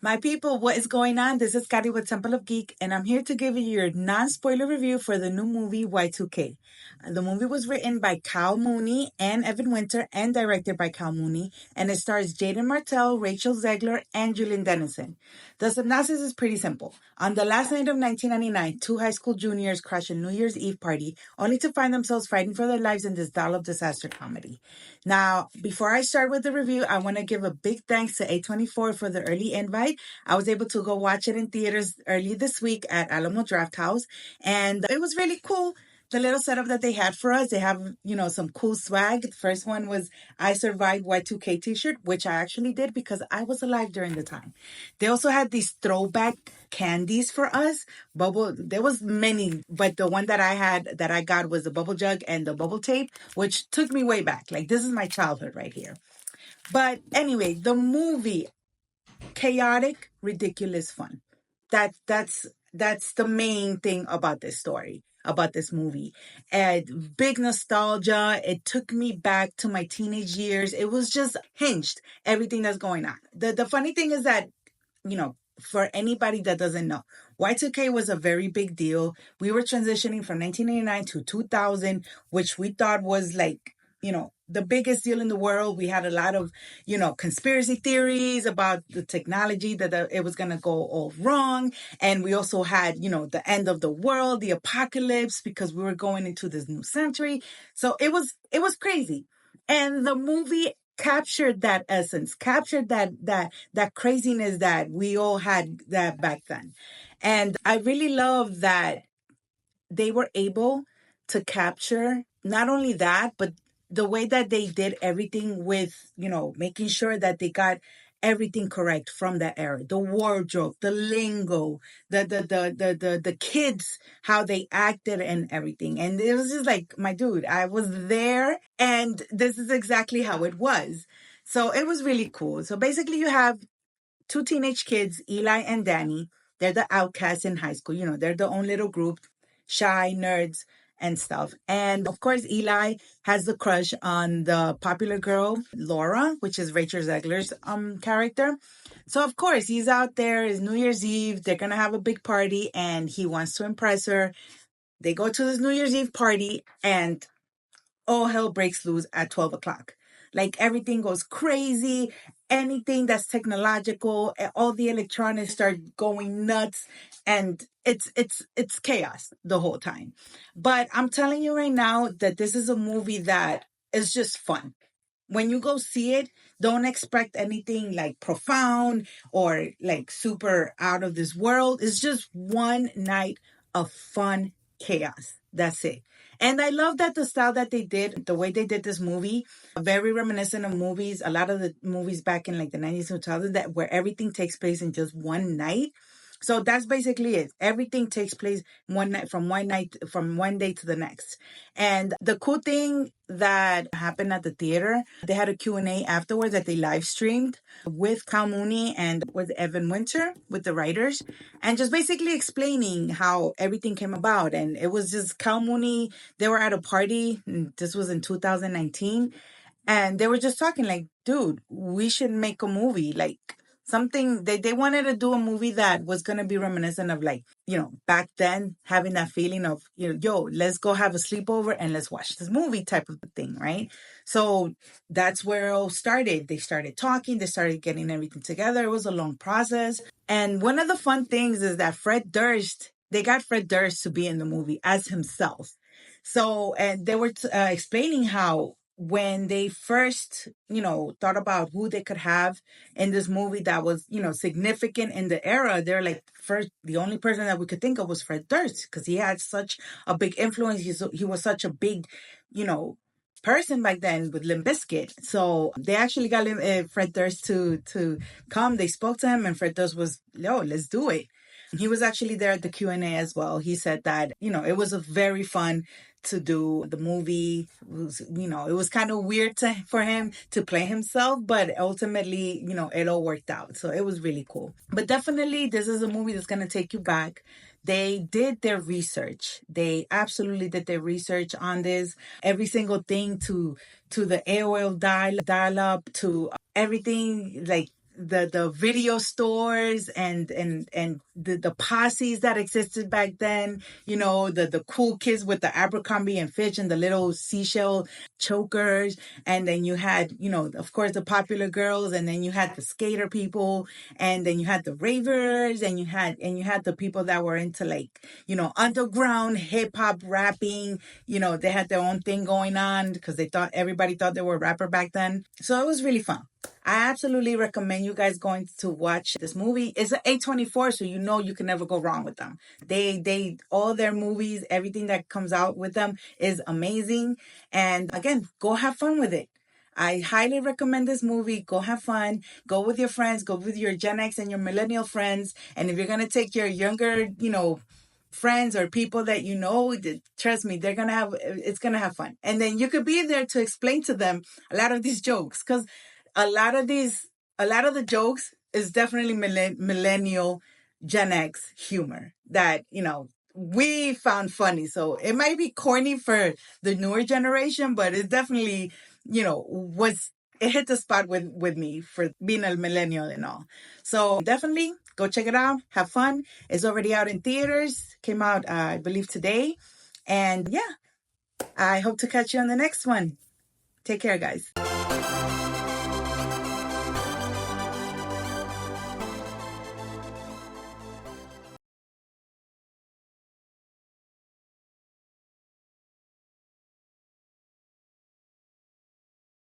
My people, what is going on? This is Kari with Temple of Geek, and I'm here to give you your non-spoiler review for the new movie Y2K. The movie was written by Kyle Mooney and Evan Winter and directed by Kyle Mooney, and it stars Jaeden Martell, Rachel Zegler, and Julian Dennison. The synopsis is pretty simple. On the last night of 1999, two high school juniors crash a New Year's Eve party, only to find themselves fighting for their lives in this dollop disaster comedy. Now, before I start with the review, I want to give a big thanks to A24 for the early invite. I was able to go watch it in theaters early this week at Alamo Drafthouse, and it was really cool. The little setup that they had for us, they have, some cool swag. The first one was I Survived Y2K t-shirt, which I actually did because I was alive during the time. They also had these throwback candies for us. There was many, but the one that I got was the bubble jug and the bubble tape, which took me way back. Like, this is my childhood right here. But anyway, the movie, chaotic, ridiculous fun. That's the main thing about this story, about this movie. And big nostalgia. It took me back to my teenage years. It was just hinged, everything that's going on. The funny thing is that, for anybody that doesn't know, Y2K was a very big deal. We were transitioning from 1989 to 2000, which we thought was like, the biggest deal in the world. We had a lot of, conspiracy theories about the technology that it was going to go all wrong. And we also had, the end of the world, the apocalypse, because we were going into this new century. So it was crazy. And the movie captured that essence, captured that craziness that we all had that back then. And I really love that they were able to capture not only that, but the way that they did everything with, making sure that they got everything correct from that era. The wardrobe, the lingo, the kids, how they acted and everything. And it was just like, my dude, I was there and this is exactly how it was. So it was really cool. So basically you have two teenage kids, Eli and Danny. They're the outcasts in high school. They're their own little group, shy nerds and stuff. And of course, Eli has the crush on the popular girl, Laura, which is Rachel Zegler's character. So of course, he's out there. It's New Year's Eve. They're going to have a big party and he wants to impress her. They go to this New Year's Eve party and all hell breaks loose at 12 o'clock. Like, everything goes crazy. Anything that's technological, all the electronics start going nuts, and it's chaos the whole time. But I'm telling you right now that this is a movie that is just fun. When you go see it, don't expect anything like profound or like super out of this world. It's just one night of fun chaos. That's it. And I love that the style that they did, the way they did this movie, very reminiscent of movies, a lot of the movies back in like the 90s and 2000s, that where everything takes place in just one night. So that's basically it. Everything takes place one night, from one day to the next. And the cool thing that happened at the theater, they had a Q&A afterwards that they live streamed with Kyle Mooney and with Evan Winter, with the writers, and just basically explaining how everything came about. And it was just Kyle Mooney. They were at a party. This was in 2019. And they were just talking like, dude, we should make a movie. Like, something they wanted to do a movie that was going to be reminiscent of, like, back then, having that feeling of, yo, let's go have a sleepover and let's watch this movie type of thing, right? So that's where it all started. They started talking, they started getting everything together. It was a long process. And one of the fun things is that they got Fred Durst to be in the movie as himself. So, and they were explaining how when they first, thought about who they could have in this movie that was, significant in the era, they're like, first, the only person that we could think of was Fred Durst, because he had such a big influence. He was such a big, person back then with Limp Bizkit. So they actually got Fred Durst to come. They spoke to him and Fred Durst was, yo, let's do it. He was actually there at the Q&A as well. He said that, it was a very fun to do the movie. It was kind of weird for him to play himself, but ultimately, it all worked out. So it was really cool. But definitely, this is a movie that's going to take you back. They did their research. They absolutely did their research on this. Every single thing to the AOL dial up, to everything, like the video stores and the posses that existed back then, you know, the cool kids with the Abercrombie and Fitch and the little seashell chokers, and then you had, you know, of course, the popular girls, and then you had the skater people, and then you had the ravers, and you had the people that were into, like, you know, underground hip hop rapping. You know, they had their own thing going on because everybody thought they were a rapper back then. So it was really fun. I absolutely recommend you guys going to watch this movie. It's an A24, so you know you can never go wrong with them. They all their movies, everything that comes out with them is amazing. And again, go have fun with it. I highly recommend this movie. Go have fun. Go with your friends. Go with your Gen X and your millennial friends. And if you're gonna take your younger, you know, friends or people that you know, trust me, it's gonna have fun. And then you could be there to explain to them a lot of these jokes, because a lot of the jokes is definitely millennial Gen X humor that, you know, we found funny. So it might be corny for the newer generation, but it's definitely, you know, it hit the spot with me for being a millennial and all. So definitely go check it out. Have fun. It's already out in theaters. Came out, I believe, today. And yeah, I hope to catch you on the next one. Take care, guys.